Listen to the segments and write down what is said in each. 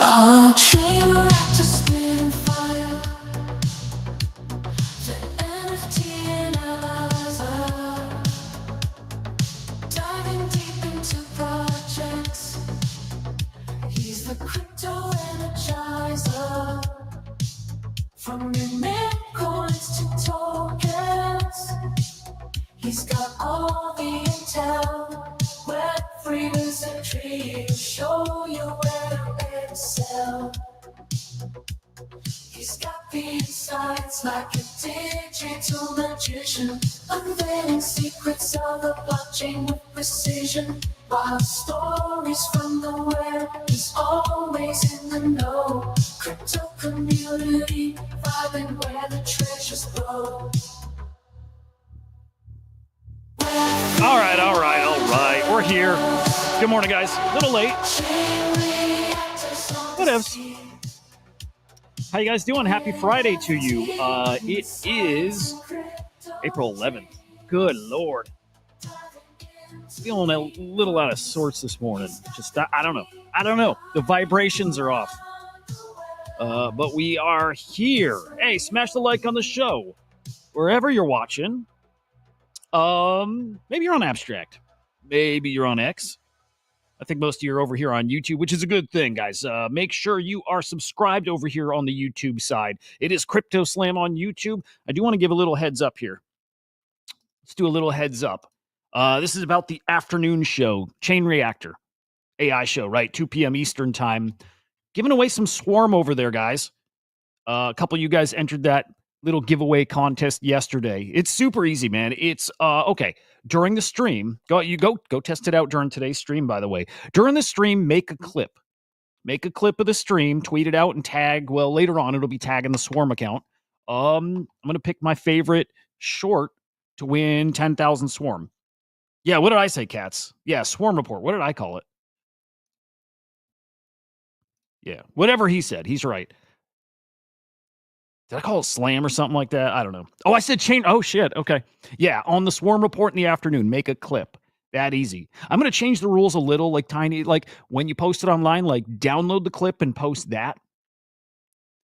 A dream to spin fire. The NFT and LLSR. Diving deep into projects. He's the crypto energizer. From new mint coins to tokens. He's got all the intel. Web3 is a tree to show you where to excel. He's got the insights like a digital magician, unveiling secrets of the blockchain with precision. Wild stories from the web, he's always in the know. Crypto community, vibing where the treasures grow. All right. We're here. Good morning, guys. A little late. Whatevs. How you guys doing? Happy Friday to you. It is April 11th. Good Lord. Feeling a little out of sorts this morning. Just, I don't know. The vibrations are off. But we are here. Hey, smash the like on the show. Wherever you're watching. Maybe you're on Abstract. Maybe you're on X. I think most of you are over here on YouTube, which is a good thing, guys. Make sure you are subscribed over here on the YouTube side. It is Crypto Slam on YouTube. I do want to give a little heads up here. Let's do a little heads up. This is about the afternoon show, Chain Reactor AI show, right? 2 p.m. Eastern time. Giving away some Swarm over there, guys. A couple of you guys entered that little giveaway contest yesterday. It's super easy, man. It's okay. During the stream, go test it out during today's stream, by the way. During the stream, make a clip. Make a clip of the stream, tweet it out, and tag. Well, later on, it'll be tagging the Swarm account. I'm gonna pick my favorite short to win 10,000 Swarm. Yeah, what did I say, cats? Yeah, Swarm report. What did I call it? Yeah, whatever he said, he's right. Did I call it Slam or something like that? I don't know. Oh, I said chain. Oh, shit. Okay. Yeah, on the Swarm report in the afternoon, make a clip. That easy. I'm going to change the rules a little, like tiny, like when you post it online, like download the clip and post that.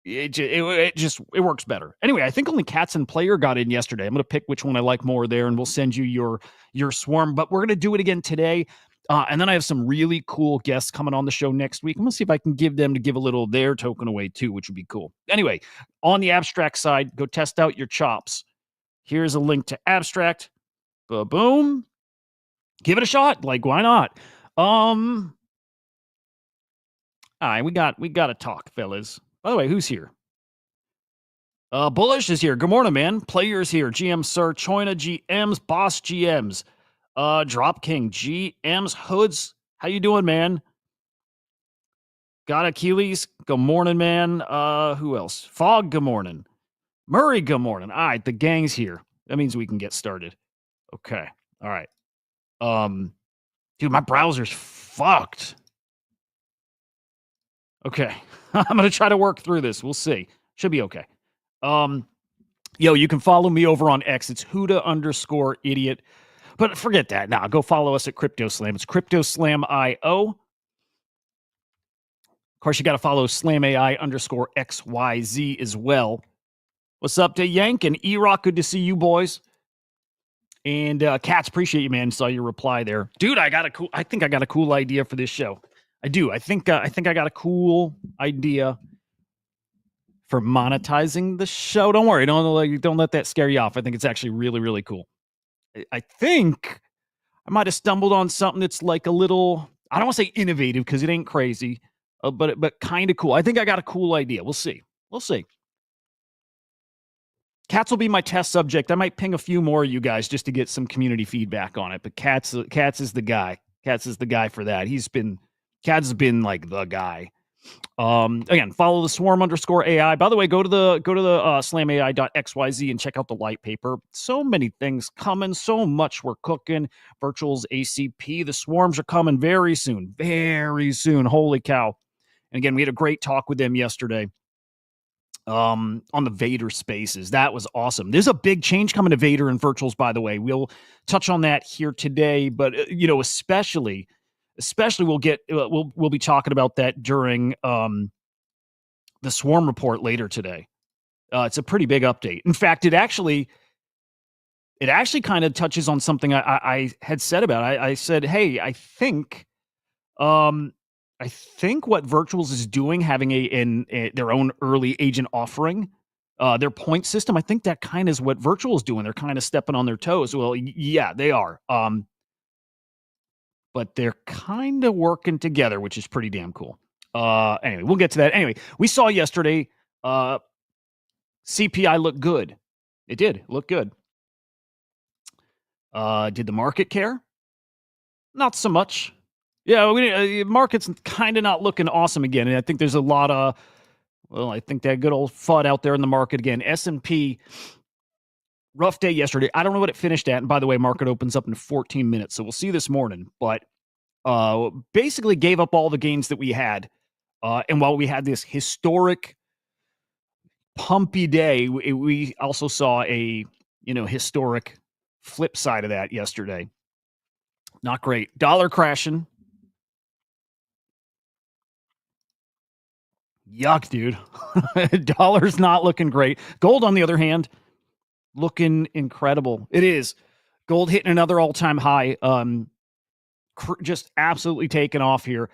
It works better. Anyway, I think only Cats and Player got in yesterday. I'm going to pick which one I like more there, and we'll send you your Swarm. But we're going to do it again today. And then I have some really cool guests coming on the show next week. I'm going to see if I can give them to give a little their token away too, which would be cool. Anyway, on the Abstract side, go test out your chops. Here's a link to Abstract. Boom. Give it a shot. Like, why not? All right, we got to talk, fellas. By the way, who's here? Bullish is here. Good morning, man. Players here. GM Sir, Choina GMs, Boss GMs. Drop King, GMs, Hoods. How you doing, man? Got Achilles. Good morning, man. Who else? Fog, good morning. Murray, good morning. All right, the gang's here. That means we can get started. Okay. All right. Dude, my browser's fucked. Okay. I'm going to try to work through this. We'll see. Should be okay. Yo, you can follow me over on X. It's Hudah_idiot. But forget that. Now, go follow us at CryptoSlam. It's CryptoSlam.io. Of course, you got to follow SlamAI_XYZ as well. What's up to Yank and E-Rock? Good to see you, boys. And Cats, appreciate you, man. Saw your reply there. Dude, I think I got a cool idea for this show. I do. I think I got a cool idea for monetizing the show. Don't worry. Don't let that scare you off. I think it's actually really, really cool. I think I might have stumbled on something that's like a little, I don't want to say innovative because it ain't crazy, but kind of cool. I think I got a cool idea. We'll see. Cats will be my test subject. I might ping a few more of you guys just to get some community feedback on it. But Cats is the guy. Cats is the guy for that. Cats has been like the guy. Again, follow the Swarm_AI. By the way, go to the SlamAI.xyz and check out the light paper. So many things coming, so much we're cooking. Virtuals, ACP, the Swarms are coming very soon. Very soon. Holy cow. And again, we had a great talk with them yesterday. On the Vader spaces. That was awesome. There's a big change coming to Vader and virtuals, by the way. We'll touch on that here today, but especially Especially we'll be talking about that during the Swarm report later today. It's a pretty big update. In fact, it actually kind of touches on something I had said about. I said, hey, I think what Virtuals is doing, having their own early agent offering, their point system, I think that kind of is what Virtual is doing. They're kind of stepping on their toes. Well, yeah, they are. But they're kind of working together, which is pretty damn cool. Anyway, we'll get to that. Anyway, we saw yesterday CPI looked good. It did look good. Did the market care? Not so much. Yeah, market's kind of not looking awesome again. And I think there's a lot of, I think that good old FUD out there in the market again. S&P, rough day yesterday. I don't know what it finished at. And by the way, market opens up in 14 minutes. So we'll see this morning. But basically gave up all the gains that we had. And while we had this historic pumpy day, we also saw a, historic flip side of that yesterday. Not great. Dollar crashing. Yuck, dude. Dollar's not looking great. Gold, on the other hand, looking incredible. It is. Gold hitting another all-time high. Just absolutely taking off here.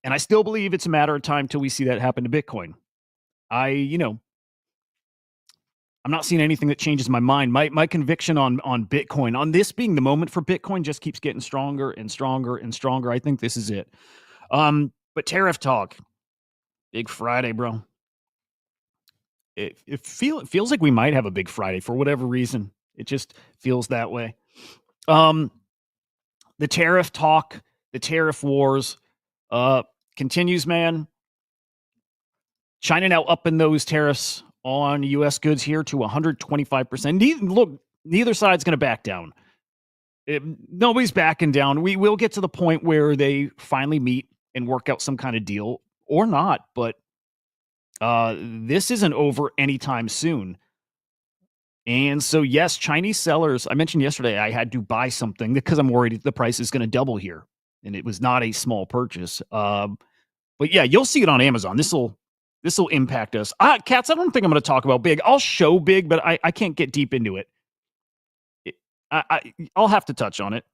And I still believe it's a matter of time till we see that happen to Bitcoin. I'm not seeing anything that changes my mind. My conviction on Bitcoin, on this being the moment for Bitcoin, just keeps getting stronger and stronger and stronger. I think this is it. But tariff talk. Big Friday, bro. It feels like we might have a big Friday for whatever reason. It just feels that way. The tariff talk, the tariff wars, continues, man. China now upping those tariffs on U.S. goods here to 125%. Look, neither side's going to back down. Nobody's backing down. We will get to the point where they finally meet and work out some kind of deal or not, but this isn't over anytime soon. And so, yes, Chinese sellers, I mentioned yesterday I had to buy something because I'm worried the price is going to double here. And it was not a small purchase. But yeah, you'll see it on Amazon. This will impact us. Cats, I don't think I'm going to talk about big. I'll show big, but I can't get deep into it. I'll have to touch on it.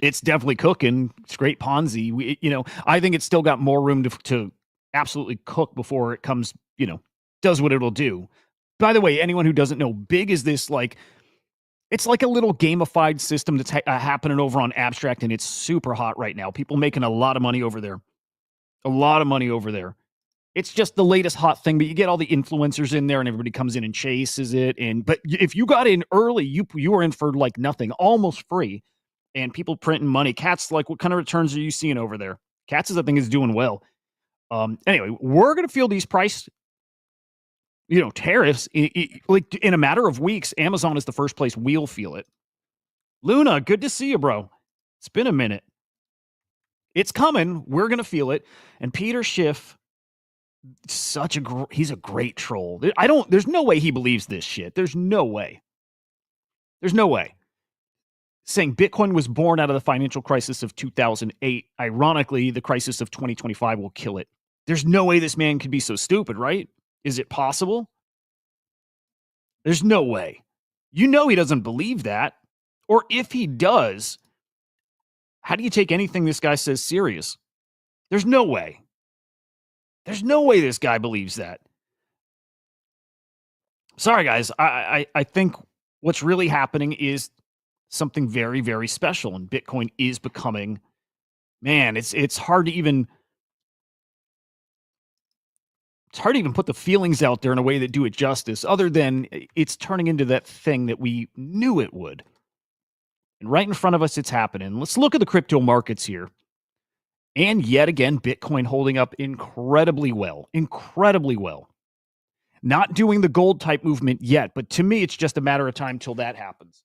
It's definitely cooking. It's great Ponzi. I think it's still got more room to absolutely cook before it comes, does what it'll do. By the way, anyone who doesn't know, big is this it's like a little gamified system that's happening over on Abstract, and it's super hot right now. People making a lot of money over there. It's just the latest hot thing, but you get all the influencers in there and everybody comes in and chases it. But if you got in early, you were in for like nothing, almost free, and people printing money. Cats, like, what kind of returns are you seeing over there? Cats, I think, is doing well. Anyway, we're going to feel these price, tariffs like in a matter of weeks. Amazon is the first place we'll feel it. Luna, good to see you, bro. It's been a minute. It's coming. We're going to feel it. And Peter Schiff, he's a great troll. There's no way he believes this shit. There's no way. Saying Bitcoin was born out of the financial crisis of 2008. Ironically, the crisis of 2025 will kill it. There's no way this man could be so stupid, right? Is it possible? There's no way. He doesn't believe that. Or if he does, how do you take anything this guy says serious? There's no way. There's no way this guy believes that. Sorry, guys. I think what's really happening is something very, very special, and Bitcoin is becoming, man, it's hard to even put the feelings out there in a way that do it justice, other than it's turning into that thing that we knew it would. And right in front of us, it's happening. Let's look at the crypto markets here. And yet again, Bitcoin holding up incredibly well. Not doing the gold type movement yet, but to me, it's just a matter of time till that happens.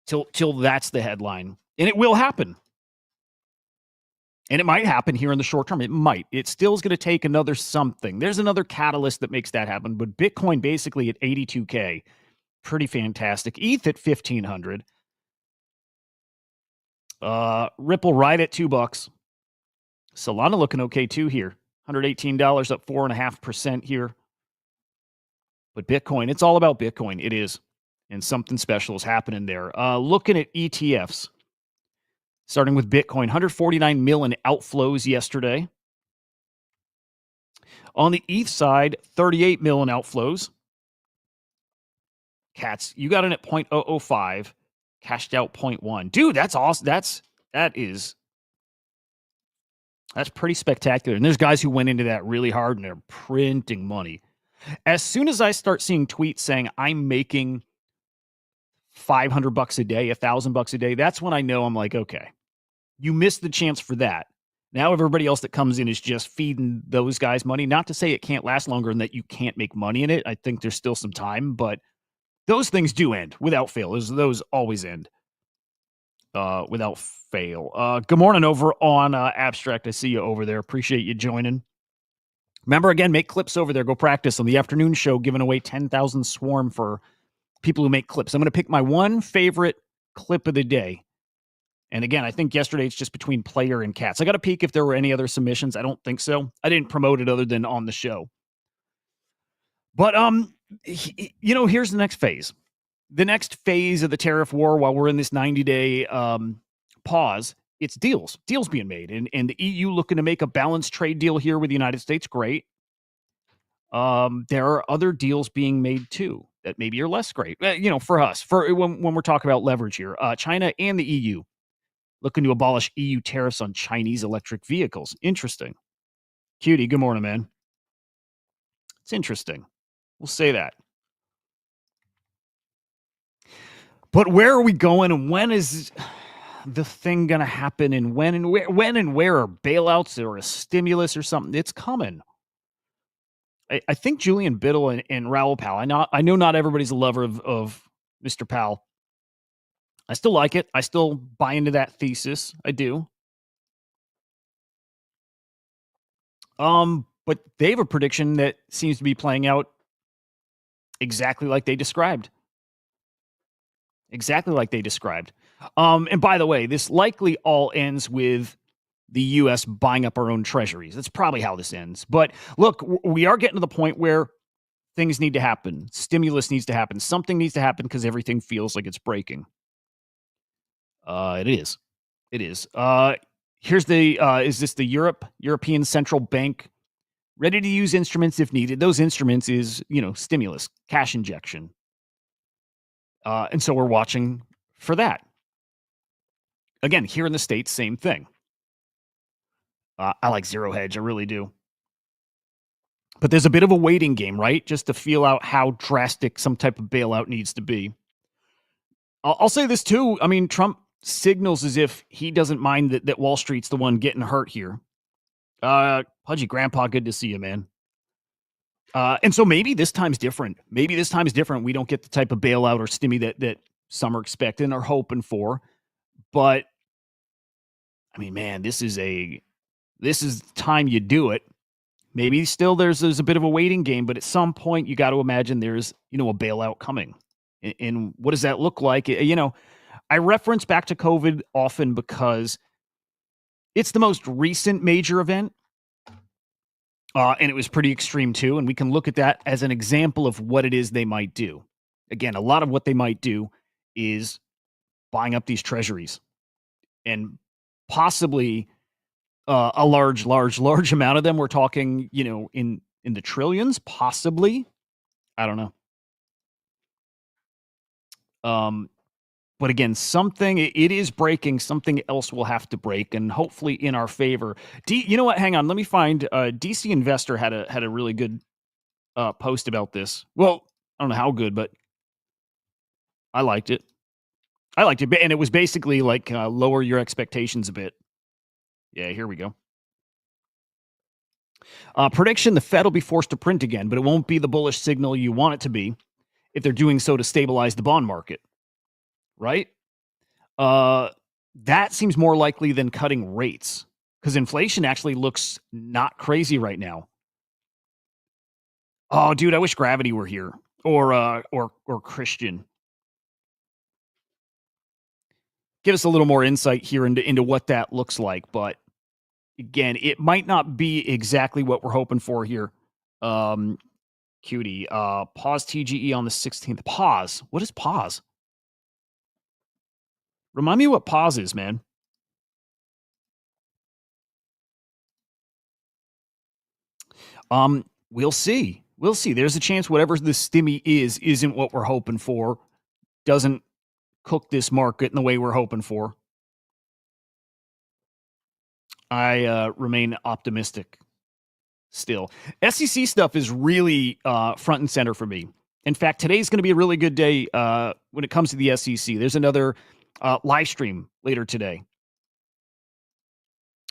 Till that's the headline. And it will happen. And it might happen here in the short term. It might. It still is going to take another something. There's another catalyst that makes that happen. But Bitcoin basically at 82K, pretty fantastic. ETH at 1,500. Ripple right at $2. Solana looking okay too here. $118 up 4.5% here. But Bitcoin, it's all about Bitcoin. It is. And something special is happening there. Looking at ETFs, starting with Bitcoin, 149 million outflows yesterday. On the ETH side, 38 million outflows. Cats, you got in at 0.005, cashed out 0.1. Dude, that's awesome. That's pretty spectacular. And there's guys who went into that really hard and they're printing money. As soon as I start seeing tweets saying I'm making $500 a day, $1,000 a day, that's when I know I'm like, okay, you missed the chance for that. Now everybody else that comes in is just feeding those guys money. Not to say it can't last longer and that you can't make money in it. I think there's still some time, but those things do end without fail. Those always end without fail. Good morning over on Abstract. I see you over there. Appreciate you joining. Remember, again, make clips over there. Go practice on the afternoon show, giving away 10,000 swarm for people who make clips. I'm going to pick my one favorite clip of the day. And again, I think yesterday it's just between player and cats. I got to peek if there were any other submissions. I don't think so. I didn't promote it other than on the show. But, here's the next phase. The next phase of the tariff war, while we're in this 90-day pause, it's deals being made. And the EU looking to make a balanced trade deal here with the United States. Great. There are other deals being made too that maybe are less great. For us, when we're talking about leverage here, China and the EU looking to abolish EU tariffs on Chinese electric vehicles. Interesting. Cutie, good morning, man. It's interesting. We'll say that. But where are we going, and when is the thing going to happen, and when and where are bailouts or a stimulus or something? It's coming. I think Julian Biddle and Raoul Pal. I know not everybody's a lover of Mr. Pal. I still like it. I still buy into that thesis. I do. But they have a prediction that seems to be playing out exactly like they described. Exactly like they described. And by the way, this likely all ends with the U.S. buying up our own treasuries. That's probably how this ends. But look, we are getting to the point where things need to happen. Stimulus needs to happen. Something needs to happen because everything feels like it's breaking. It is. It is. Here's is this the European Central Bank ready to use instruments if needed? Those instruments is, stimulus, cash injection. And so we're watching for that. Again, here in the States, same thing. I like zero hedge. I really do. But there's a bit of a waiting game, right? Just to feel out how drastic some type of bailout needs to be. I'll say this too. I mean, Trump signals as if he doesn't mind that Wall Street's the one getting hurt here. Pudgy Grandpa, good to see you, man. And so maybe this time's different. We don't get the type of bailout or stimmy that some are expecting or hoping for. But I mean, man, this is time you do it. Maybe still there's a bit of a waiting game, but at some point you got to imagine there's, a bailout coming. And what does that look like? I reference back to COVID often because it's the most recent major event. And it was pretty extreme too. And we can look at that as an example of what it is they might do. Again, a lot of what they might do is buying up these treasuries and possibly a large amount of them. We're talking, in the trillions, possibly. I don't know. But again, it is breaking. Something else will have to break, and hopefully in our favor. You know what? Hang on. Let me find. DC Investor had a really good post about this. Well, I don't know how good, but I liked it. And it was basically like lower your expectations a bit. Yeah, here we go. Prediction: the Fed will be forced to print again, but it won't be the bullish signal you want it to be if they're doing so to stabilize the bond market. Right? That seems more likely than cutting rates because inflation actually looks not crazy right now. Oh, dude, I wish Gravity were here or Christian. give us a little more insight here into what that looks like. But again, it might not be exactly what we're hoping for here. Cutie, pause TGE on the 16th. Pause. What is pause? Remind me what pause is, man. We'll see. We'll see. There's a chance whatever the stimmy isn't what we're hoping for. Doesn't cook this market in the way we're hoping for. I remain optimistic still. SEC stuff is really front and center for me. In fact, today's going to be a really good day when it comes to the SEC. There's another live stream later today,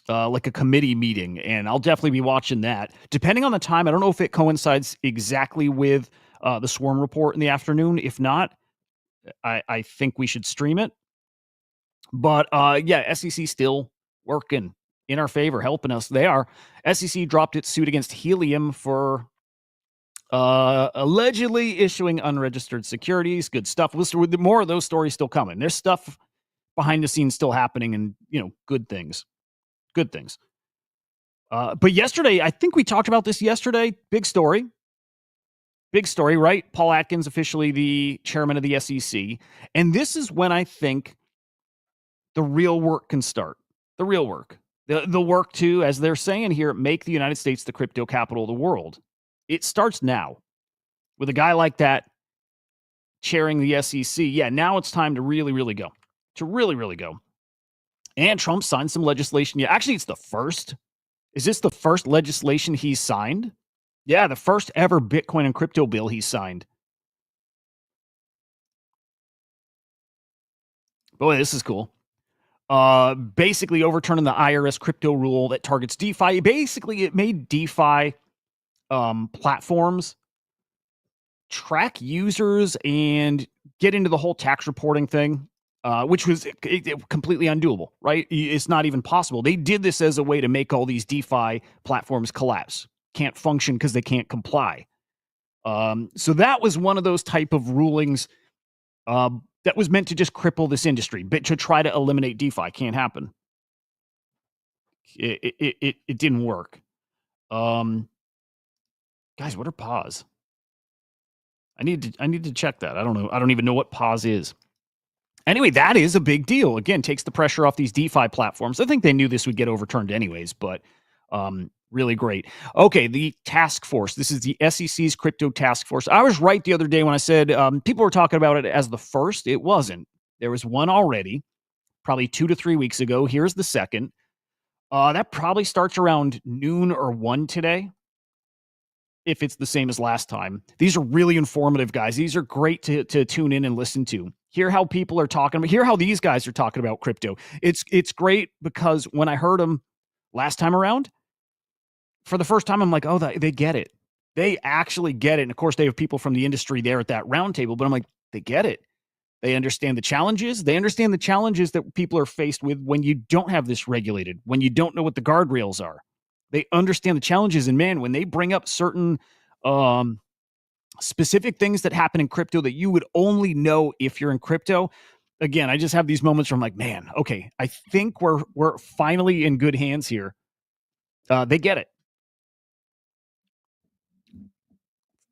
like a committee meeting, and I'll definitely be watching that. Depending on the time, I don't know if it coincides exactly with the Swarm report in the afternoon. If not, I think we should stream it. But yeah, SEC still working in our favor, helping us. They are. SEC dropped its suit against Helium for allegedly issuing unregistered securities. Good stuff. With more of those stories still coming. There's stuff behind the scenes still happening, and good things. Good things. But yesterday, I think we talked about this yesterday. Big story. Big story, right? Paul Atkins, officially the chairman of the SEC. And this is when I think the real work can start. The real work. The work to, as they're saying here, make the United States the crypto capital of the world. It starts now. With a guy like that chairing the SEC, yeah, now it's time to really, really go. To really, really go. And Trump signed some legislation. Yeah, actually, it's the first. Is this the first legislation he's signed? Yeah, the first ever Bitcoin and crypto bill he signed. Boy, this is cool. Basically overturning the IRS crypto rule that targets DeFi. Basically, it made DeFi platforms track users and get into the whole tax reporting thing, which was completely undoable, right? It's not even possible. They did this as a way to make all these DeFi platforms collapse. Can't function because they can't comply. So that was one of those type of rulings that was meant to just cripple this industry, but to try to eliminate DeFi. Can't happen. It didn't work. Guys, what are pause? I need to check that. I don't know. I don't even know what pause is. Anyway, that is a big deal. Again, takes the pressure off these DeFi platforms. I think they knew this would get overturned anyways, but really great. Okay, the task force. This is the SEC's crypto task force. I was right the other day when I said people were talking about it as the first. It wasn't. There was one already, probably 2 to 3 weeks ago. Here's the second. That probably starts around noon or 1 today, if it's the same as last time. These are really informative, guys. These are great to tune in and listen to. Hear how people are talking about, hear how these guys are talking about crypto. It's great because when I heard them last time around, for the first time, I'm like, oh, they get it. They actually get it. And of course, they have people from the industry there at that roundtable, but I'm like, they get it. They understand the challenges. They understand the challenges that people are faced with when you don't have this regulated, when you don't know what the guardrails are. They understand the challenges. And man, when they bring up certain specific things that happen in crypto that you would only know if you're in crypto, again, I just have these moments where I'm like, man, okay, I think we're finally in good hands here. They get it.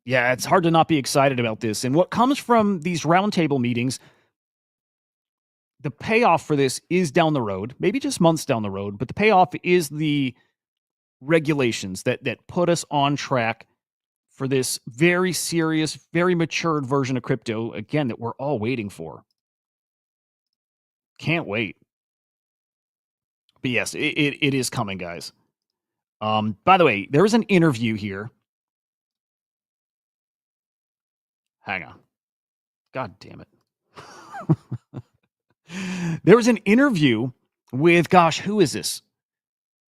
Yeah, it's hard to not be excited about this. And what comes from these roundtable meetings, the payoff for this is down the road, maybe just months down the road, but the payoff is the regulations that put us on track for this very serious, very matured version of crypto, again, that we're all waiting for. Can't wait. But yes, it is coming, guys. By the way, there was an interview here. Hang on. God damn it. There was an interview with, gosh, who is this?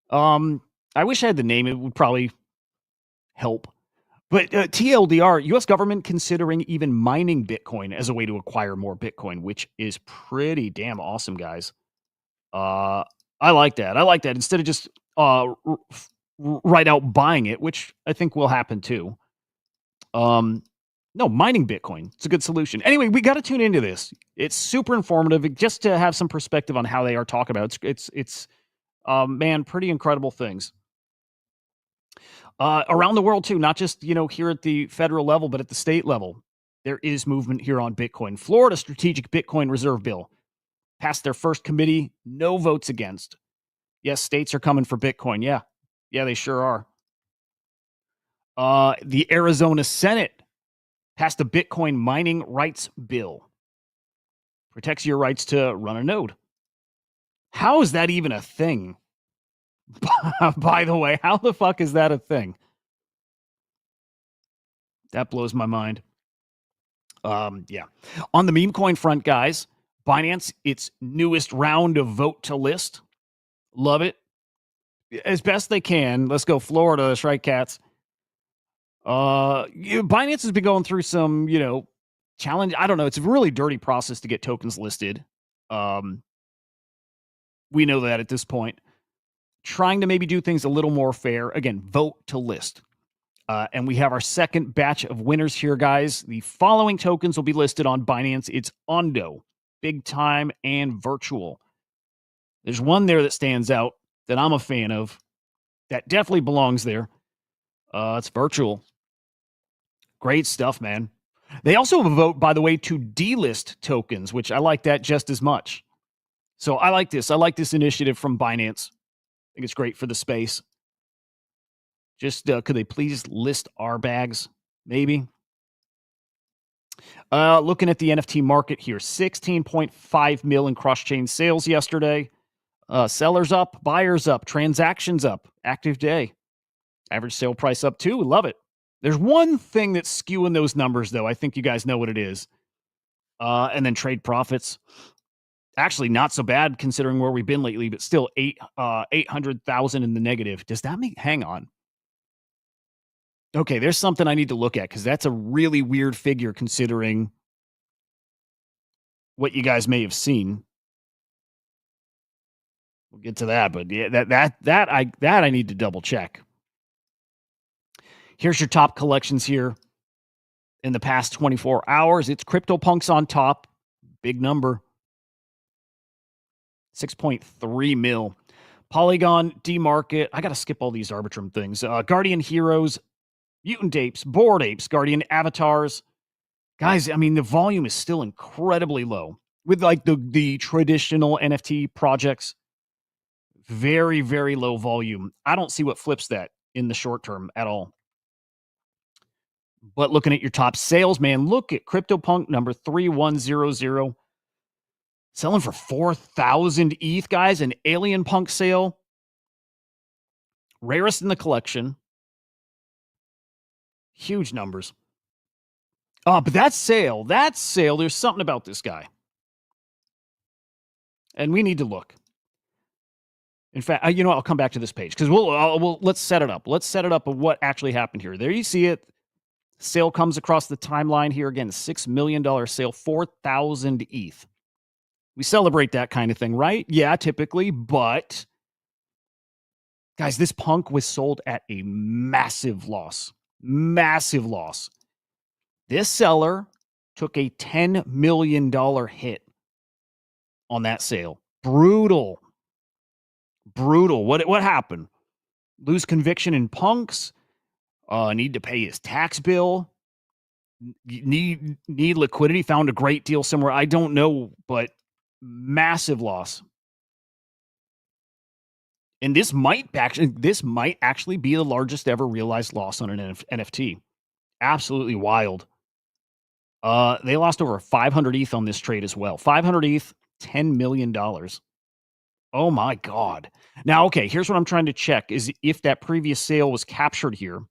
I wish I had the name. It would probably help. But TLDR, U.S. government considering even mining Bitcoin as a way to acquire more Bitcoin, which is pretty damn awesome, guys. I like that. I like that. Instead of just right out buying it, which I think will happen too. No, mining Bitcoin. It's a good solution. Anyway, we got to tune into this. It's super informative, just to have some perspective on how they are talking about it. It's man, pretty incredible things. Around the world too, not just here at the federal level, but at the state level, there is movement here on Bitcoin. Florida Strategic Bitcoin Reserve Bill passed their first committee, no votes against. Yes, states are coming for Bitcoin. Yeah, they sure are. The Arizona Senate passed the Bitcoin mining rights bill. Protects your rights to run a node. How is that even a thing? By the way, how the fuck is that a thing? That blows my mind. Yeah. On the meme coin front, guys, Binance, its newest round of vote to list. Love it. As best they can. Let's go Florida, Strike Cats. Binance has been going through some, challenge. I don't know. It's a really dirty process to get tokens listed. We know that at this point. Trying to maybe do things a little more fair. Again, vote to list. And we have our second batch of winners here, guys. The following tokens will be listed on Binance. It's Ondo, Big Time, and Virtual. There's one there that stands out that I'm a fan of. That definitely belongs there. It's Virtual. Great stuff, man. They also have a vote, by the way, to delist tokens, which I like that just as much. So I like this. I like this initiative from Binance. I think it's great for the space. Just could they please list our bags? Maybe. Looking at the NFT market here, 16.5 mil in cross-chain sales yesterday. Sellers up, buyers up, transactions up, active day. Average sale price up too. Love it. There's one thing that's skewing those numbers, though. I think you guys know what it is. And then trade profits. Actually, not so bad considering where we've been lately, but still 800,000 in the negative. Does that mean, hang on. Okay, there's something I need to look at because that's a really weird figure considering what you guys may have seen. We'll get to that, but yeah, that I need to double check. Here's your top collections here in the past 24 hours. It's CryptoPunks on top. Big number. 6.3 mil. Polygon, D-Market. I got to skip all these Arbitrum things. Guardian Heroes, Mutant Apes, Bored Apes, Guardian Avatars. Guys, I mean, the volume is still incredibly low. With like the traditional NFT projects, very, very low volume. I don't see what flips that in the short term at all. But looking at your top sales, man, look at CryptoPunk number 3100. Selling for 4,000 ETH, guys. An Alien Punk sale. Rarest in the collection. Huge numbers. But that sale, there's something about this guy. And we need to look. In fact, I'll come back to this page because let's set it up. Let's set it up of what actually happened here. There you see it. Sale comes across the timeline here. Again, $6 million sale, 4,000 ETH. We celebrate that kind of thing, right? Yeah, typically. But, guys, this punk was sold at a massive loss. Massive loss. This seller took a $10 million hit on that sale. Brutal. What happened? Lose conviction in punks. Need to pay his tax bill. Need liquidity. Found a great deal somewhere. I don't know, but massive loss. And this might actually be the largest ever realized loss on an NFT. Absolutely wild. They lost over 500 ETH on this trade as well. 500 ETH, $10 million. Oh my God. Now, okay, here's what I'm trying to check is if that previous sale was captured here,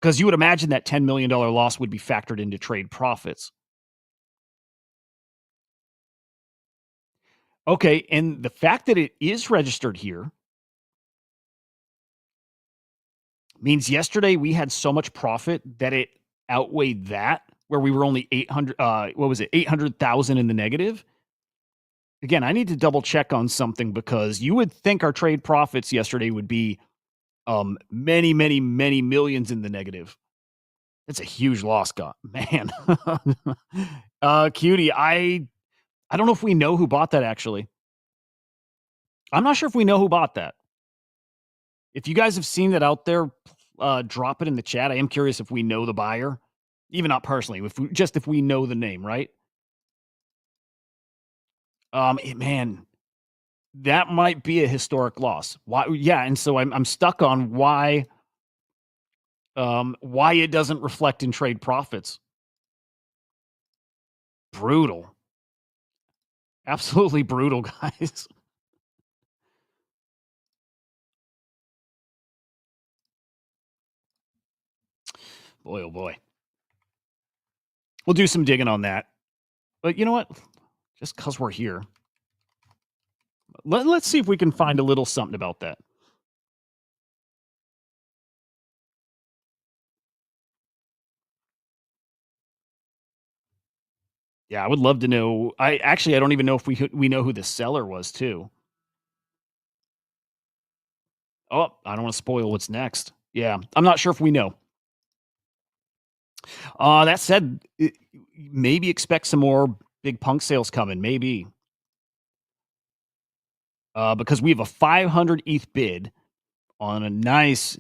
because you would imagine that $10 million loss would be factored into trade profits. Okay, and the fact that it is registered here means yesterday we had so much profit that it outweighed that, where we were only 800,000 in the negative. Again, I need to double check on something because you would think our trade profits yesterday would be many, many, many millions in the negative. It's a huge loss, God. Man. Cutie, I don't know if we know who bought that, actually. I'm not sure if we know who bought that. If you guys have seen that out there, drop it in the chat. I am curious if we know the buyer. Even not personally, if we know the name, right? Man, that might be a historic loss. Why? Yeah, and so I'm stuck on why it doesn't reflect in trade profits. Brutal. Absolutely brutal, guys. Boy, oh boy. We'll do some digging on that. But you know what? Just because we're here, let's see if we can find a little something about that. Yeah, I would love to know. I don't even know if we know who the seller was too. Oh, I don't want to spoil what's next. Yeah, I'm not sure if we know. That said, maybe expect some more big punk sales coming. Maybe because we have a 500 ETH bid on a nice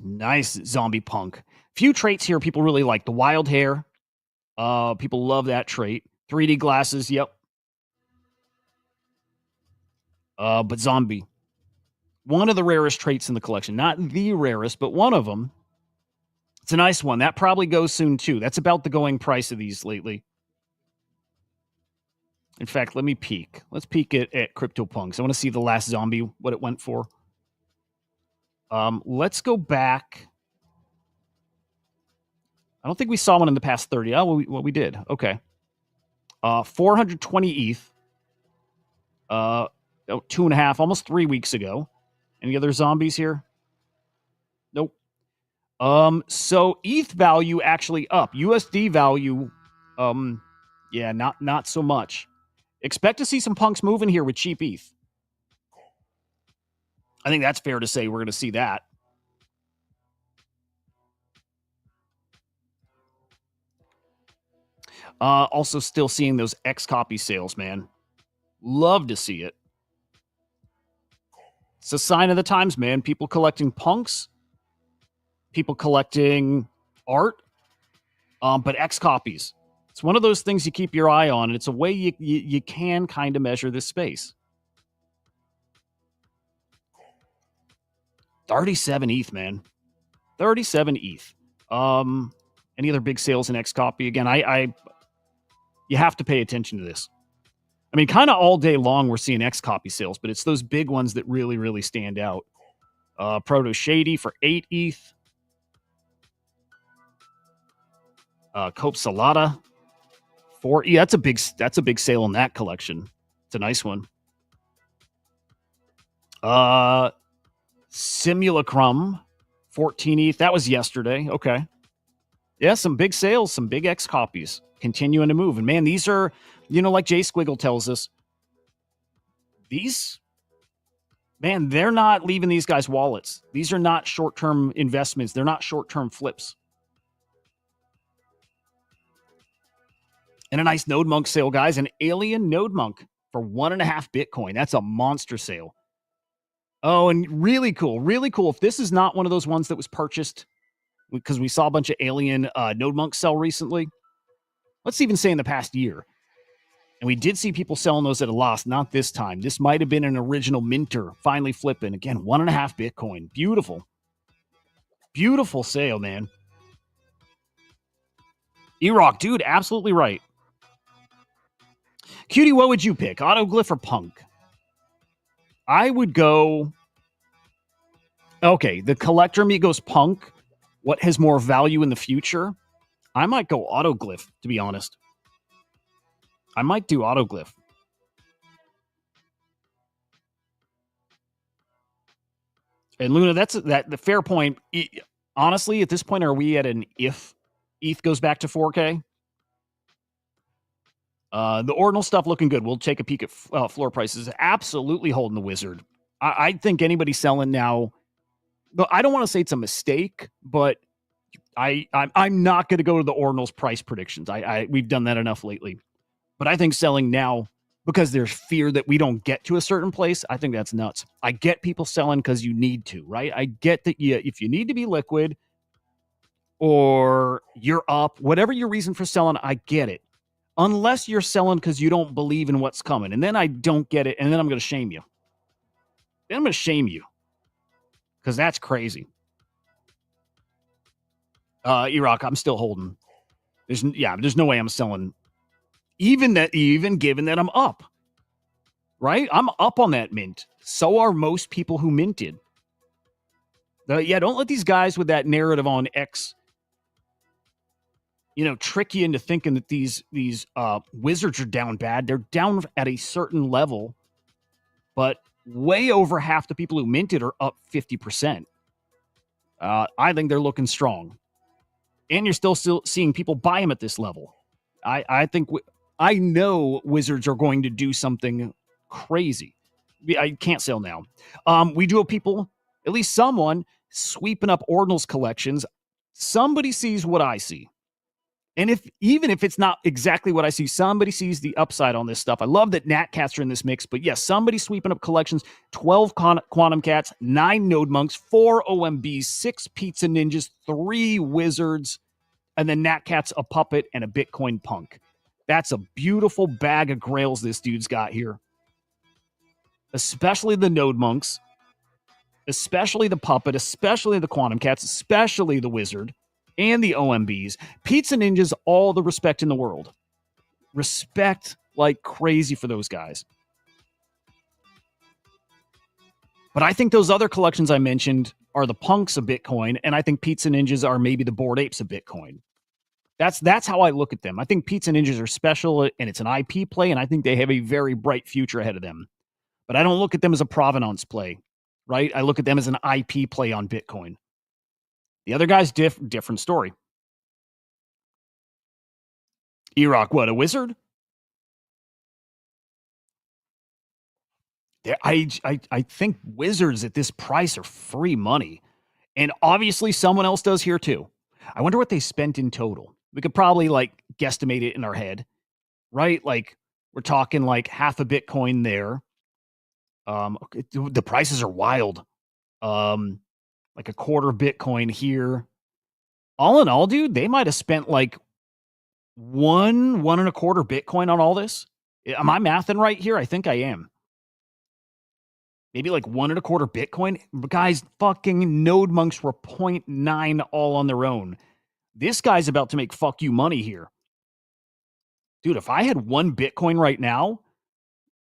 zombie punk. Few traits here people really like. The wild hair. People love that trait. 3D glasses. Yep. But zombie. One of the rarest traits in the collection. Not the rarest, but one of them. It's a nice one. That probably goes soon, too. That's about the going price of these lately. In fact, let me peek. Let's peek at CryptoPunks. I want to see the last zombie, what it went for. Let's go back. I don't think we saw one in the past 30. Oh, well, we did. Okay. 420 ETH. 2.5, almost 3 weeks ago. Any other zombies here? Nope. So ETH value actually up. USD value, yeah, not so much. Expect to see some punks moving here with cheap ETH. I think that's fair to say we're going to see that. Also still seeing those X copy sales, man. Love to see it. It's a sign of the times, man. People collecting punks, people collecting art, but X copies. It's one of those things you keep your eye on, and it's a way you can kind of measure this space. 37 ETH, man. 37 ETH. Any other big sales in X copy? Again, you have to pay attention to this. I mean, kind of all day long we're seeing X copy sales, but it's those big ones that really, really stand out. Proto Shady for 8 ETH. Cope Salata 4. Yeah, that's a big sale in that collection. It's a nice one. Simulacrum 14 ETH. That was yesterday. Okay. Yeah, some big sales, some big X copies continuing to move. And man, these are, like Jay Squiggle tells us, they're not leaving these guys' wallets. These are not short-term investments. They're not short-term flips. And a nice Node Monk sale, guys. An Alien Node Monk for 1.5 Bitcoin. That's a monster sale. Oh, and really cool. Really cool. If this is not one of those ones that was purchased because we saw a bunch of Alien Node Monk sell recently. Let's even say in the past year. And we did see people selling those at a loss. Not this time. This might have been an original minter finally flipping. Again, 1.5 Bitcoin. Beautiful. Beautiful sale, man. E-Rock, dude, absolutely right. Cutie, what would you pick? Autoglyph or Punk? I would go... Okay, the collector me goes Punk. What has more value in the future? I might go Autoglyph, to be honest. I might do Autoglyph. And Luna, that's the fair point. Honestly, at this point, are we at an if ETH goes back to 4K? The ordinal stuff looking good. We'll take a peek at floor prices. Absolutely holding the wizard. I think anybody selling now, but I don't want to say it's a mistake, but I'm not going to go to the ordinals price predictions. We've done that enough lately. But I think selling now because there's fear that we don't get to a certain place, I think that's nuts. I get people selling because you need to, right? I get that if you need to be liquid or you're up, whatever your reason for selling, I get it. Unless you're selling because you don't believe in what's coming. And then I don't get it. And then I'm going to shame you. Then I'm going to shame you because that's crazy. Iraq, I'm still holding. There's no way I'm selling. Even given that I'm up, right? I'm up on that mint. So are most people who minted. Don't let these guys with that narrative on X, trick you into thinking that these wizards are down bad. They're down at a certain level, but way over half the people who minted are up 50%. I think they're looking strong, and you're still seeing people buy them at this level. I think I know wizards are going to do something crazy. I can't sell now. We do have people, at least someone, sweeping up ordinals collections. Somebody sees what I see. And even if it's not exactly what I see, somebody sees the upside on this stuff. I love that Nat Cats are in this mix, but yes, somebody sweeping up collections, 12 Quantum Cats, 9 Node Monks, 4 OMBs, 6 Pizza Ninjas, 3 Wizards, and then Nat Cat's a puppet and a Bitcoin punk. That's a beautiful bag of grails this dude's got here. Especially the Node Monks, especially the puppet, especially the Quantum Cats, especially the Wizard, and the OMBs. Pizza Ninjas, all the respect in the world. Respect like crazy for those guys. But I think those other collections I mentioned are the punks of Bitcoin, and I think Pizza Ninjas are maybe the Bored Apes of Bitcoin. That's how I look at them. I think Pizza Ninjas are special, and it's an IP play, and I think they have a very bright future ahead of them. But I don't look at them as a provenance play, right? I look at them as an IP play on Bitcoin. The other guy's different story. Iraq, what, a wizard? I think wizards at this price are free money. And obviously someone else does here too. I wonder what they spent in total. We could probably guesstimate it in our head, right? Like we're talking like half a Bitcoin there. The prices are wild. Like a quarter Bitcoin here. All in all, dude, they might have spent like one and a quarter Bitcoin on all this. Am I mathing right here? I think I am. Maybe like one and a quarter Bitcoin. Guys, fucking Node Monks were 0.9 all on their own. This guy's about to make fuck you money here. Dude, if I had one Bitcoin right now,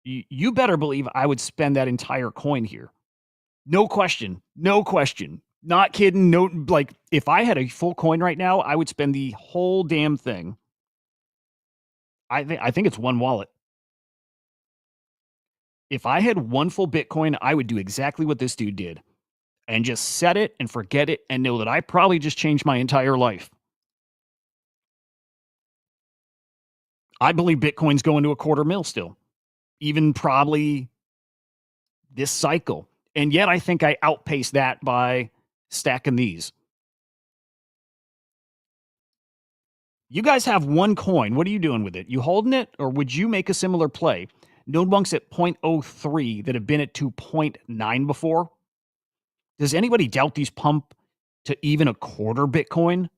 you better believe I would spend that entire coin here. No question. No question. Not kidding. No, if I had a full coin right now, I would spend the whole damn thing. I think it's one wallet. If I had one full Bitcoin, I would do exactly what this dude did and just set it and forget it and know that I probably just changed my entire life. I believe Bitcoin's going to a quarter mil still, even probably this cycle. And yet I think I outpaced that by stacking these. You guys have one coin. What are you doing with it? You holding it, or would you make a similar play? Node Monks at 0.03 that have been at 2.9 before. Does anybody doubt these pump to even a quarter Bitcoin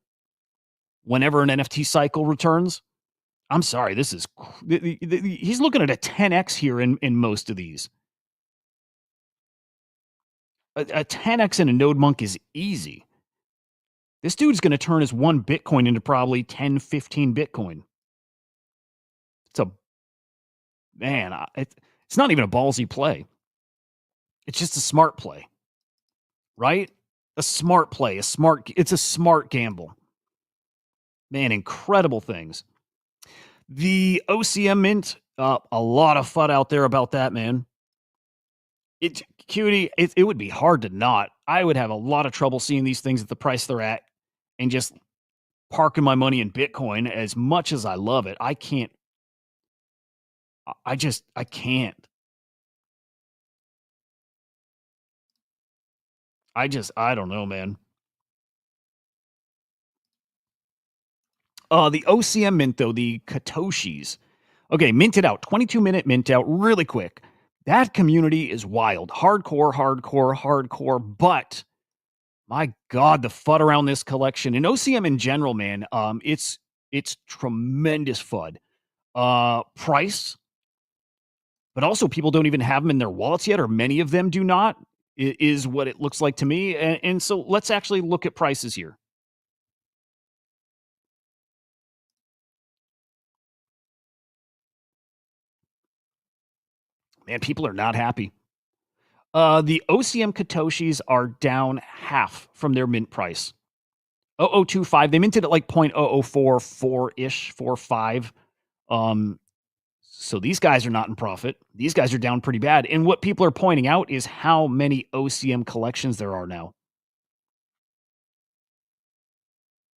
whenever an NFT cycle returns? I'm sorry, this is he's looking at a 10x here in most of these. A 10x in a Node Monk is easy. This dude's going to turn his one Bitcoin into probably 10, 15 Bitcoin. It's not even a ballsy play. It's just a smart play, right? A smart play, it's a smart gamble. Man, incredible things. The OCM mint, a lot of FUD out there about that, man. It would be hard to not. I would have a lot of trouble seeing these things at the price they're at and just parking my money in Bitcoin. As much as I love it, I can't. I can't. I don't know, man. The OCM mint, though, the Katoshis. Okay, minted out, 22-minute mint out, really quick. That community is wild. Hardcore, hardcore, hardcore. But my God, the FUD around this collection and OCM in general, man, it's tremendous FUD. Price, but also people don't even have them in their wallets yet, or many of them do not, is what it looks like to me. And so let's actually look at prices here. Man, people are not happy. The OCM Katoshis are down half from their mint price. 0025. They minted at like 0.0044 ish, 45. So these guys are not in profit. These guys are down pretty bad. And what people are pointing out is how many OCM collections there are now.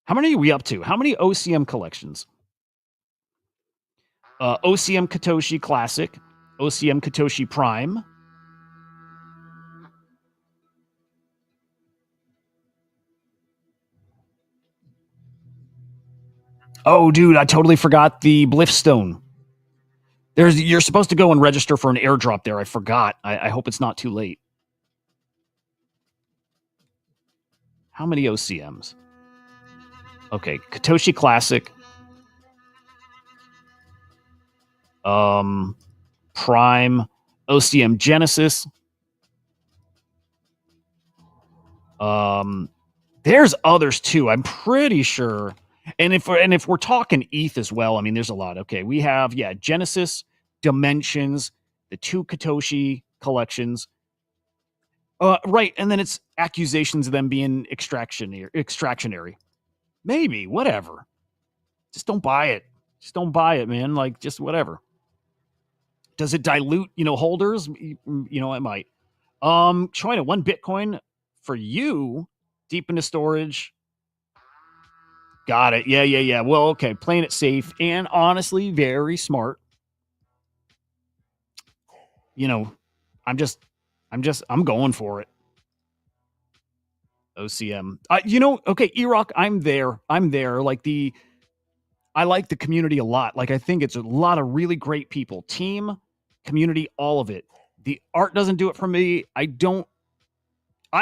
How many are we up to? How many OCM collections? OCM Katoshi Classic, OCM Katoshi Prime. Oh, dude, I totally forgot the Bliffstone. You're supposed to go and register for an airdrop there. I forgot. I hope it's not too late. How many OCMs? Okay, Katoshi Classic. Prime, OCM Genesis. There's others too. I'm pretty sure. And if we're talking ETH as well, I mean, there's a lot. Okay, we have Genesis, Dimensions, the two Katoshi collections. Right, and then it's accusations of them being extractionary. Maybe, whatever. Just don't buy it. Just don't buy it, man. Like, just whatever. Does it dilute, holders? It might. China, 1 Bitcoin for you, deep into storage. Got it. Yeah. Well, okay, playing it safe and honestly very smart. I'm going for it. OCM. Okay, Erock, I'm there. I like the community a lot. Like, I think it's a lot of really great people. Team, community, all of it. The art doesn't do it for me. I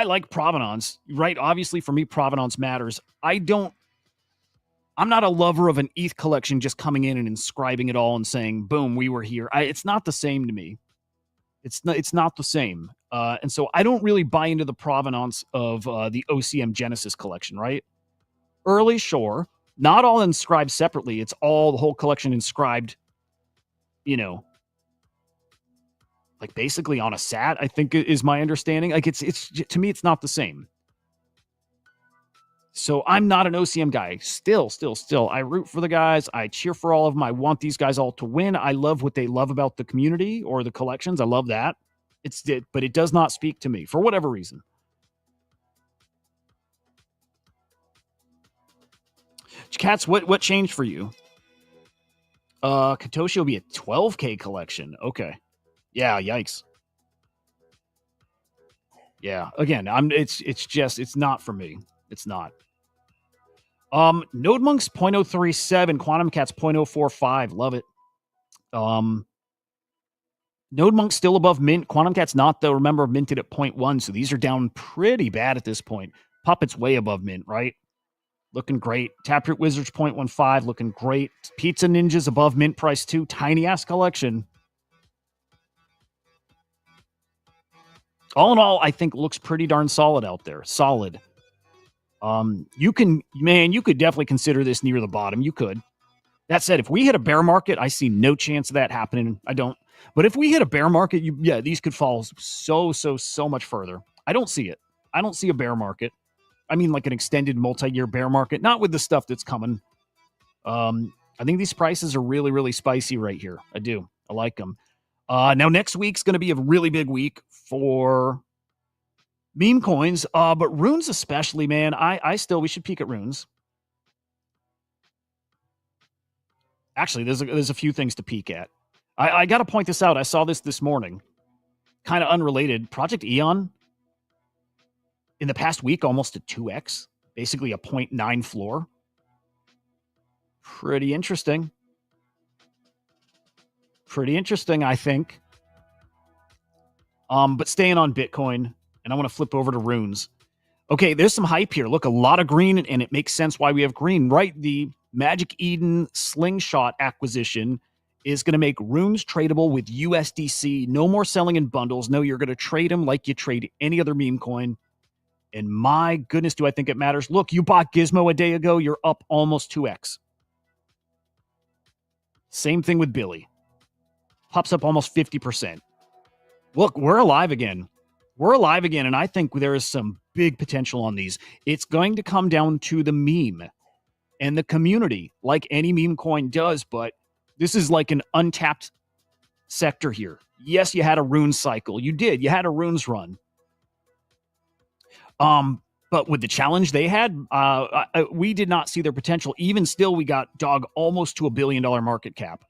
like provenance, right? Obviously, for me, provenance matters. I'm not a lover of an ETH collection just coming in and inscribing it all and saying, boom, we were here. It's not the same to me. It's not the same. And so I don't really buy into the provenance of the OCM Genesis collection, right? Early, sure. Not all inscribed separately. It's all the whole collection inscribed, like basically on a SAT, I think is my understanding. Like it's to me, it's not the same. So I'm not an OCM guy. Still, I root for the guys. I cheer for all of them. I want these guys all to win. I love what they love about the community or the collections. I love that. But it does not speak to me for whatever reason. Cats, what changed for you? Katoshi will be a 12K collection. Okay. Yeah, yikes. Yeah. Again, it's not for me. It's not. Node Monk's 0.037, Quantum Cat's 0.045. Love it. Node Monk's still above mint. Quantum Cat's not, though. Remember, minted at 0.1, so these are down pretty bad at this point. Puppet's way above mint, right? Looking great. Taproot Wizards 0.15, looking great. Pizza Ninja's above mint price, too. Tiny-ass collection. All in all, I think looks pretty darn solid out there. Solid. You could definitely consider this near the bottom. You could. That said, if we hit a bear market, I see no chance of that happening. I don't. But if we hit a bear market, these could fall so much further. I don't see it. I don't see a bear market. I mean, like an extended multi-year bear market, not with the stuff that's coming. I think these prices are really, really spicy right here. I do. I like them. Now, next week's going to be a really big week for meme coins, but runes especially, man. We should peek at runes. Actually, there's a few things to peek at. I got to point this out. I saw this morning. Kind of unrelated. Project Eon, in the past week, almost a 2x, basically a 0.9 floor. Pretty interesting. Pretty interesting, I think. But staying on Bitcoin, and I want to flip over to runes. Okay, there's some hype here. Look, a lot of green, and it makes sense why we have green, right? The Magic Eden Slingshot acquisition is going to make runes tradable with USDC. No more selling in bundles. No, you're going to trade them like you trade any other meme coin. And my goodness, do I think it matters. Look, you bought Gizmo a day ago. You're up almost 2x. Same thing with Billy. Pops up almost 50%. Look, we're alive again. We're alive again, and I think there is some big potential on these. It's going to come down to the meme and the community, like any meme coin does, but this is like an untapped sector here. Yes, you had a rune cycle. You did. You had a runes run. But with the challenge they had, we did not see their potential. Even still, we got dog almost to $1 billion market cap.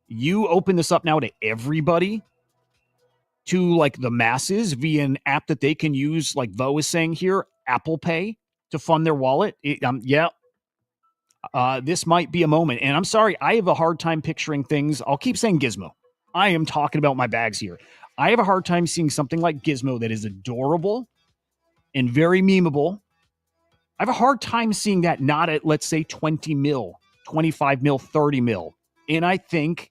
You open this up now to everybody, to like the masses via an app that they can use, like Vo is saying here, Apple Pay, to fund their wallet. This might be a moment. And I'm sorry, I have a hard time picturing things. I'll keep saying Gizmo. I am talking about my bags here. I have a hard time seeing something like Gizmo that is adorable and very memeable. I have a hard time seeing that not at, let's say, 20 mil, 25 mil, 30 mil. And I think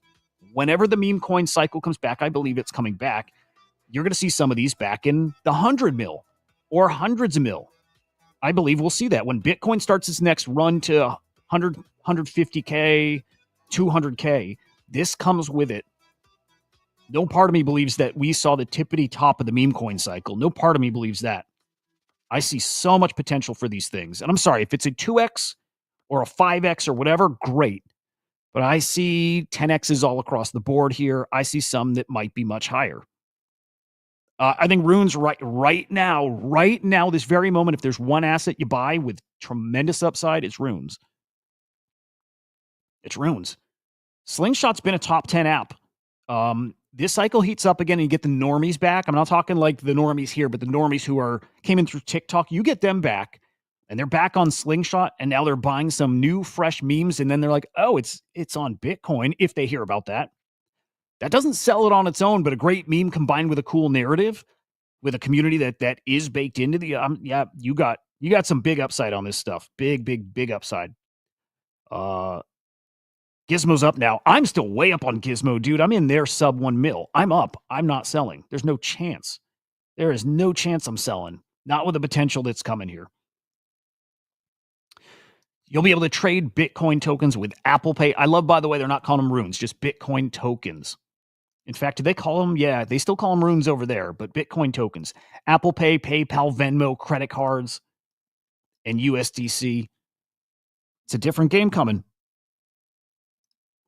whenever the meme coin cycle comes back, I believe it's coming back, you're going to see some of these back in the 100 mil or hundreds of mil. I believe we'll see that when Bitcoin starts its next run to 100, 150K, 200K. This comes with it. No part of me believes that we saw the tippity top of the meme coin cycle. No part of me believes that. I see so much potential for these things. And I'm sorry, if it's a 2x or a 5x or whatever, great. But I see 10x's all across the board here. I see some that might be much higher. I think runes right now, this very moment, if there's one asset you buy with tremendous upside, it's runes. It's runes. Slingshot's been a top 10 app. This cycle heats up again and you get the normies back. I'm not talking like the normies here, but the normies who came in through TikTok, you get them back and they're back on Slingshot and now they're buying some new fresh memes and then they're like, oh, it's on Bitcoin if they hear about that. That doesn't sell it on its own, but a great meme combined with a cool narrative with a community that is baked into the you got some big upside on this stuff. Big upside. Gizmo's up now. I'm still way up on Gizmo, dude. I'm in there sub 1 mil. I'm up. I'm not selling. There's no chance. There is no chance I'm selling. Not with the potential that's coming here. You'll be able to trade Bitcoin tokens with Apple Pay. I love, by the way, they're not calling them runes, just Bitcoin tokens. In fact, do they call them? Yeah, they still call them runes over there, but Bitcoin tokens. Apple Pay, PayPal, Venmo, credit cards, and USDC. It's a different game coming.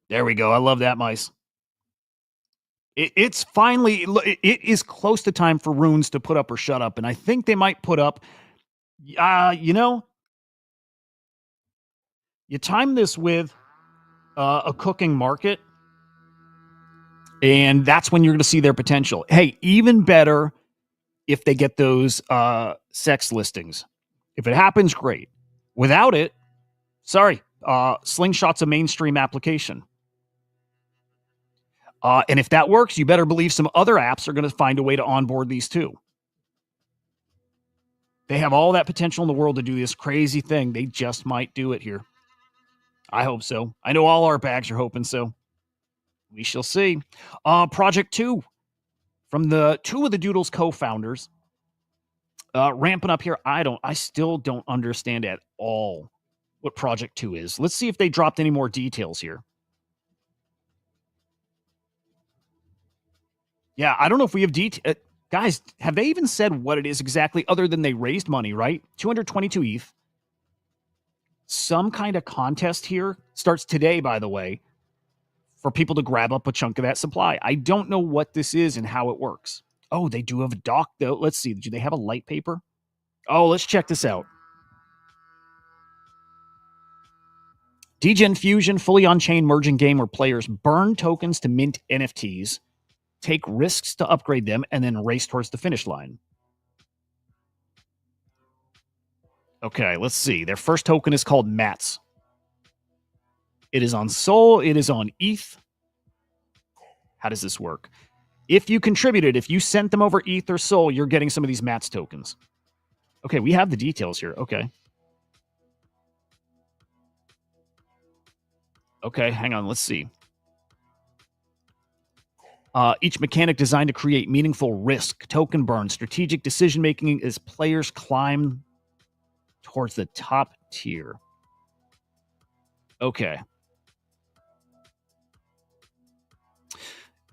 There we go. I love that, mice. It's finally, it is close to time for runes to put up or shut up. And I think they might put up, you time this with a cooking market. And that's when you're going to see their potential. Hey, even better if they get those sex listings. If it happens, great. Without it, sorry, Slingshot's a mainstream application. And if that works, you better believe some other apps are going to find a way to onboard these too. They have all that potential in the world to do this crazy thing. They just might do it here. I hope so. I know all our bags are hoping so. We shall see. Project 2 from the two of the Doodles co-founders. Ramping up here. I still don't understand at all what Project 2 is. Let's see if they dropped any more details here. Yeah, I don't know if we have detail. Guys, have they even said what it is exactly other than they raised money, right? 222 ETH. Some kind of contest here starts today, by the way, for people to grab up a chunk of that supply. I don't know what this is and how it works. Oh, they do have a doc, though. Let's see. Do they have a light paper? Oh, let's check this out. Degen Fusion, fully on-chain merging game where players burn tokens to mint NFTs, take risks to upgrade them, and then race towards the finish line. Okay, let's see. Their first token is called Mats. It is on Sol. It is on ETH. How does this work? If you contributed, if you sent them over ETH or Sol, you're getting some of these MATS tokens. Okay, we have the details here. Okay. Okay, hang on. Let's see. Each mechanic designed to create meaningful risk, token burn, strategic decision making as players climb towards the top tier. Okay.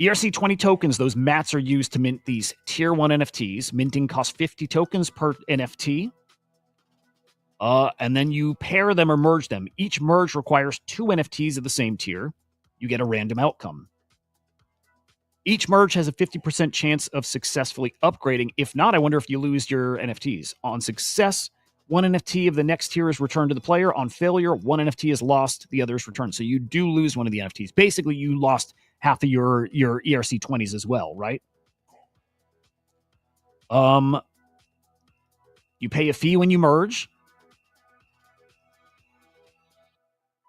ERC20 tokens, those mats are used to mint these tier 1 NFTs. Minting costs 50 tokens per NFT. And then you pair them or merge them. Each merge requires 2 NFTs of the same tier. You get a random outcome. Each merge has a 50% chance of successfully upgrading. If not, I wonder if you lose your NFTs. On success, 1 NFT of the next tier is returned to the player. On failure, 1 NFT is lost, the other is returned. So you do lose one of the NFTs. Basically, you lost half of your ERC20s as well, right? You pay a fee when you merge.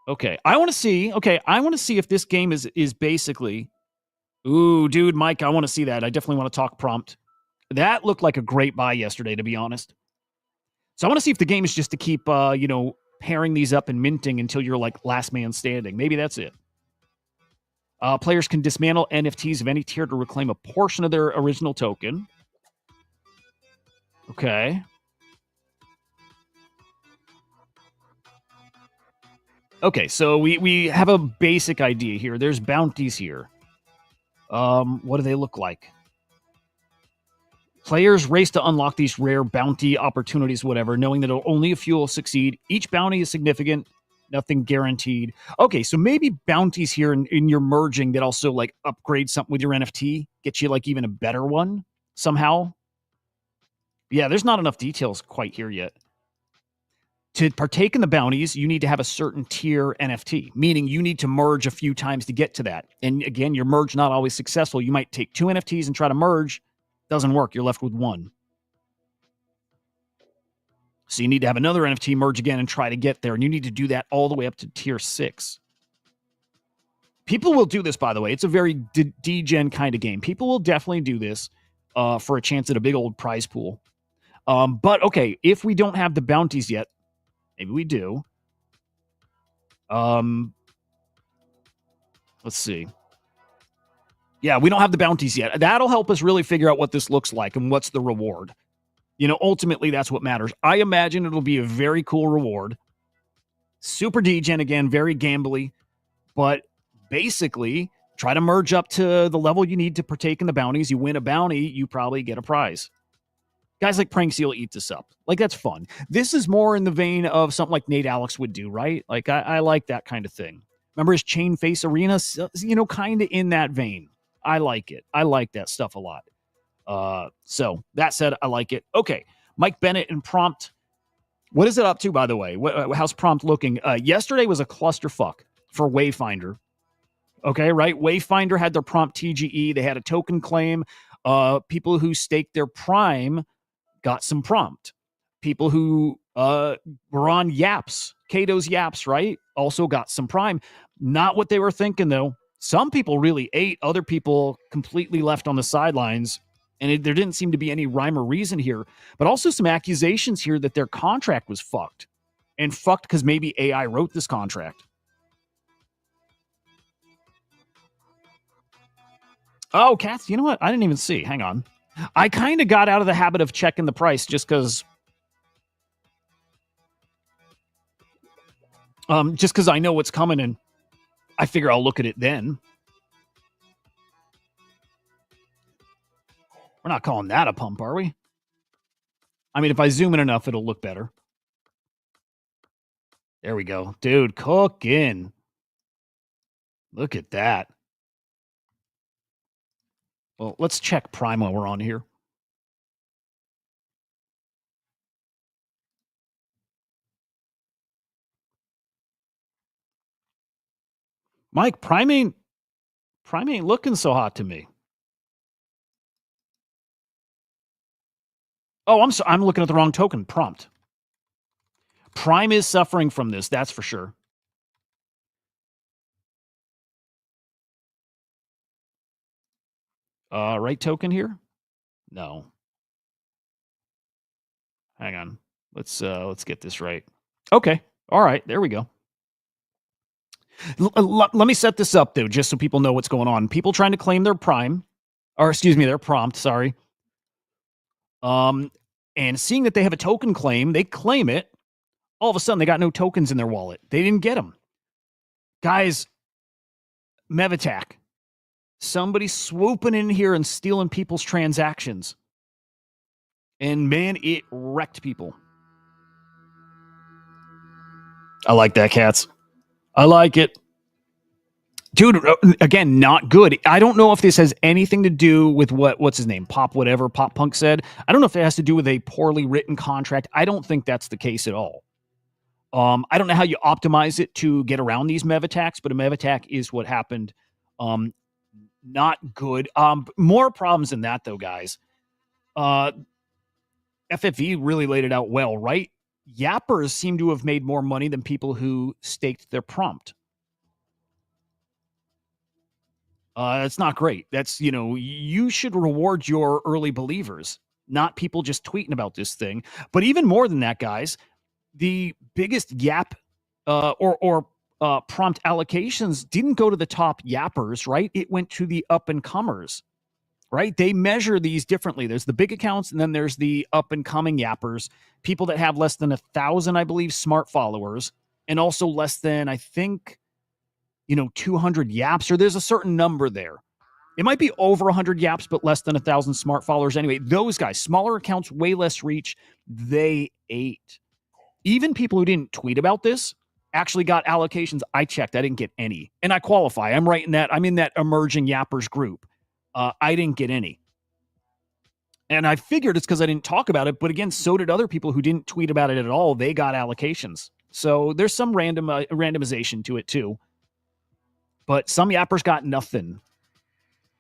Okay, I want to see if this game is basically... Ooh, dude, Mike, I want to see that. I definitely want to talk prompt. That looked like a great buy yesterday, to be honest. So I want to see if the game is just to keep, pairing these up and minting until you're like last man standing. Maybe that's it. Players can dismantle NFTs of any tier to reclaim a portion of their original token. Okay. Okay, so we have a basic idea here. There's bounties here. What do they look like? Players race to unlock these rare bounty opportunities, whatever, knowing that only a few will succeed. Each bounty is significant, nothing guaranteed. Okay, so maybe bounties here in your merging that also like upgrade something with your NFT, get you like even a better one somehow. Yeah, there's not enough details quite here yet. To partake in the bounties, you need to have a certain tier NFT, meaning you need to merge a few times to get to that. And again, your merge not always successful. You might take 2 NFTs and try to merge. Doesn't work. You're left with 1. So you need to have another NFT merge again and try to get there. And you need to do that all the way up to tier 6. People will do this, by the way. It's a very degen kind of game. People will definitely do this for a chance at a big old prize pool. But okay, if we don't have the bounties yet, maybe we do. Let's see. Yeah, we don't have the bounties yet. That'll help us really figure out what this looks like and what's the reward. Ultimately, that's what matters. I imagine it'll be a very cool reward. Super degen again, very gambly. But basically, try to merge up to the level you need to partake in the bounties. You win a bounty, you probably get a prize. Guys like Prankseal eat this up. Like, that's fun. This is more in the vein of something like Nate Alex would do, right? Like, I like that kind of thing. Remember his Chain Face Arena? Kind of in that vein. I like it. I like that stuff a lot. So, that said, I like it. Okay, Mike Bennett and Prompt. What is it up to, by the way? How's Prompt looking? Yesterday was a clusterfuck for Wayfinder. Okay, right? Wayfinder had their Prompt TGE. They had a token claim. People who staked their Prime got some Prompt. People who were on Yaps, Kato's Yaps, right? Also got some Prime. Not what they were thinking, though. Some people really ate. Other people completely left on the sidelines. And there didn't seem to be any rhyme or reason here. But also some accusations here that their contract was fucked. And fucked because maybe AI wrote this contract. Oh, Cats, you know what? I didn't even see. Hang on. I kind of got out of the habit of checking the price just because I know what's coming and I figure I'll look at it then. We're not calling that a pump, are we? I mean, if I zoom in enough, it'll look better. There we go. Dude, cooking. Look at that. Well, let's check Prime while we're on here. Mike, Prime ain't looking so hot to me. Oh, I'm looking at the wrong token. Prompt. Prime is suffering from this, that's for sure. Right token here? No. Hang on. Let's get this right. Okay. All right. There we go. Let me set this up though, just so people know what's going on. People trying to claim their prime, or excuse me, their prompt. Sorry. And seeing that they have a token claim, they claim it. All of a sudden, they got no tokens in their wallet. They didn't get them. Guys, Mev attack. Somebody swooping in here and stealing people's transactions. And man, it wrecked people. I like that, cats. I like it. Dude, again, not good. I don't know if this has anything to do with what's his name? Pop Punk said. I don't know if it has to do with a poorly written contract. I don't think that's the case at all. I don't know how you optimize it to get around these Mev attacks, but a Mev attack is what happened. Not good. More problems than that, though, guys. FFE really laid it out well, right? Yappers seem to have made more money than people who staked their prompt. It's not great. That's, you should reward your early believers, not people just tweeting about this thing. But even more than that, guys, the biggest yap or prompt allocations didn't go to the top yappers, right? It went to the up and comers, right? They measure these differently. There's the big accounts, and then there's the up and coming yappers, people that have less than 1,000, I believe, smart followers, and also less than, I think, 200 yaps, or there's a certain number there. It might be over 100 yaps, but less than 1,000 smart followers. Anyway, those guys, smaller accounts, way less reach, they ate. Even people who didn't tweet about this actually got allocations. I checked. I didn't get any. And I qualify. I'm right in that. I'm in that emerging yappers group. I didn't get any. And I figured it's because I didn't talk about it. But again, so did other people who didn't tweet about it at all. They got allocations. So there's some randomization to it too. But some yappers got nothing.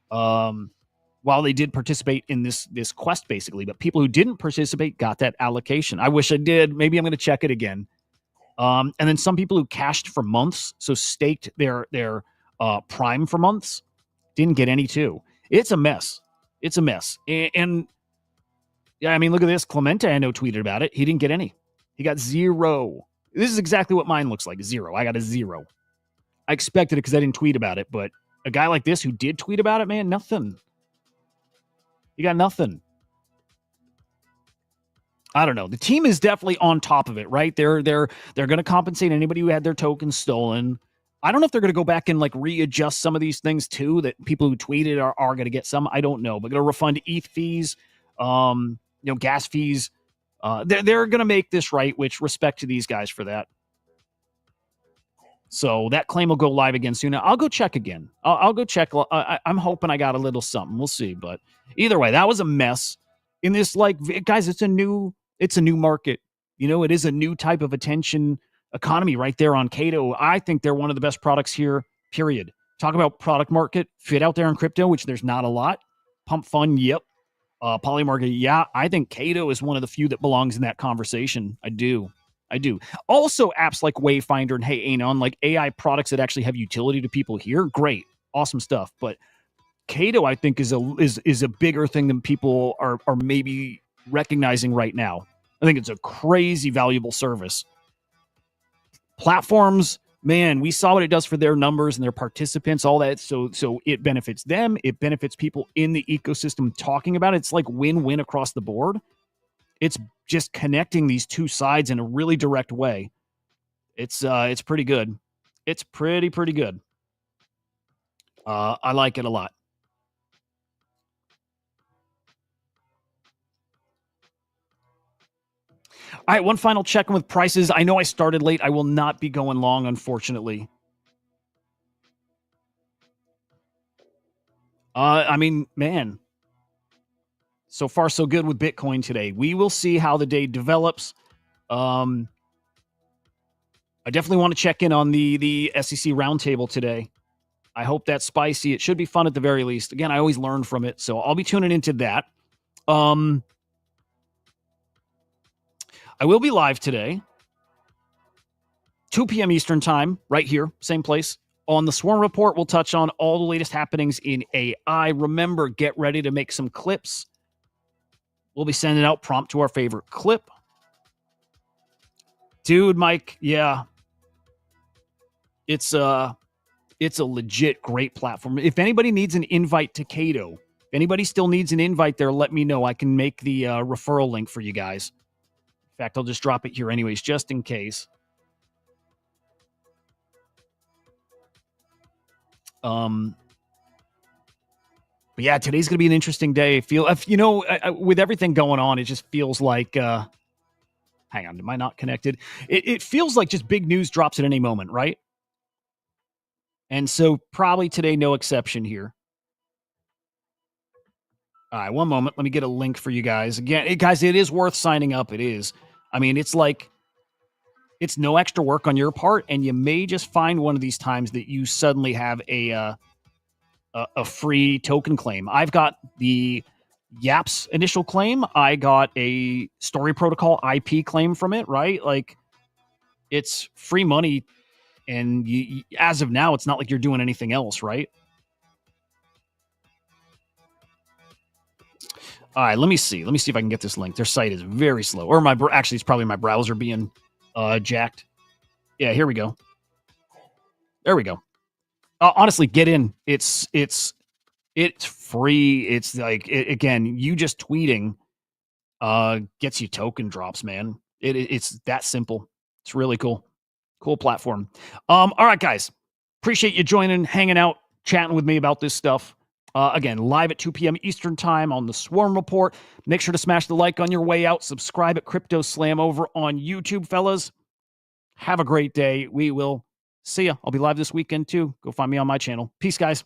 While they did participate in this quest, basically. But people who didn't participate got that allocation. I wish I did. Maybe I'm going to check it again. And then some people who cashed for months, so staked their prime for months, didn't get any too. It's a mess. It's a mess. And yeah, I mean, look at this. Clemente, I know, tweeted about it. He didn't get any. He got 0. This is exactly what mine looks like. 0. I got a 0. I expected it because I didn't tweet about it, but a guy like this who did tweet about it, man, nothing. You got nothing. I don't know. The team is definitely on top of it, right? They're going to compensate anybody who had their tokens stolen. I don't know if they're going to go back and like readjust some of these things too, that people who tweeted are going to get some. I don't know, but going to refund ETH fees, gas fees. They're going to make this right, which respect to these guys for that. So that claim will go live again soon. I'll go check again. I'll go check. I'm hoping I got a little something. We'll see. But either way, that was a mess. In this, guys, it's a new market. It is a new type of attention economy right there on Cato. I think they're one of the best products here, period. Talk about product market fit out there in crypto, which there's not a lot. Pump fund, yep. Polymarket, yeah. I think Cato is one of the few that belongs in that conversation. I do. Also, apps like Wayfinder and Hey Anon, like AI products that actually have utility to people here, great, awesome stuff. But Cato, I think, is a bigger thing than people are maybe recognizing right now. I think it's a crazy valuable service. Platforms, man, we saw what it does for their numbers and their participants, all that. So it benefits them. It benefits people in the ecosystem talking about it. It's like win-win across the board. It's just connecting these two sides in a really direct way. It's pretty good. It's pretty good. I like it a lot. All right, one final check-in with prices. I know I started late. I will not be going long, unfortunately. I mean, man, so far so good with Bitcoin today. We will see how the day develops. I definitely want to check in on the SEC roundtable today. I hope that's spicy. It should be fun at the very least. Again, I always learn from it, so I'll be tuning into that. I will be live today, 2 p.m. Eastern time, right here, same place. On the Swarm Report, we'll touch on all the latest happenings in AI. Remember, get ready to make some clips. We'll be sending out prompt to our favorite clip. Dude, Mike, yeah. It's a legit great platform. If anybody needs an invite to Cato, if anybody still needs an invite there, let me know. I can make the referral link for you guys. In fact, I'll just drop it here anyways, just in case. But yeah, today's going to be an interesting day. With everything going on, it just feels like, hang on, am I not connected? It feels like just big news drops at any moment, right? And so probably today, no exception here. All right, one moment. Let me get a link for you guys. Again, guys, it is worth signing up. It is. I mean, it's no extra work on your part, and you may just find one of these times that you suddenly have a free token claim. I've got the Yaps initial claim. I got a Story Protocol IP claim from it, right? Like, it's free money, and as of now, it's not like you're doing anything else, right? All right, let me see. Let me see if I can get this link. Their site is very slow. Or actually, it's probably my browser being jacked. Yeah, here we go. There we go. Honestly, get in. It's free. It's like, again, you just tweeting gets you token drops, man. It's that simple. It's really cool. Cool platform. All right, guys. Appreciate you joining, hanging out, chatting with me about this stuff. Again, live at 2 p.m. Eastern time on the Swarm Report. Make sure to smash the like on your way out. Subscribe at Crypto Slam over on YouTube, fellas. Have a great day. We will see ya. I'll be live this weekend too. Go find me on my channel. Peace, guys.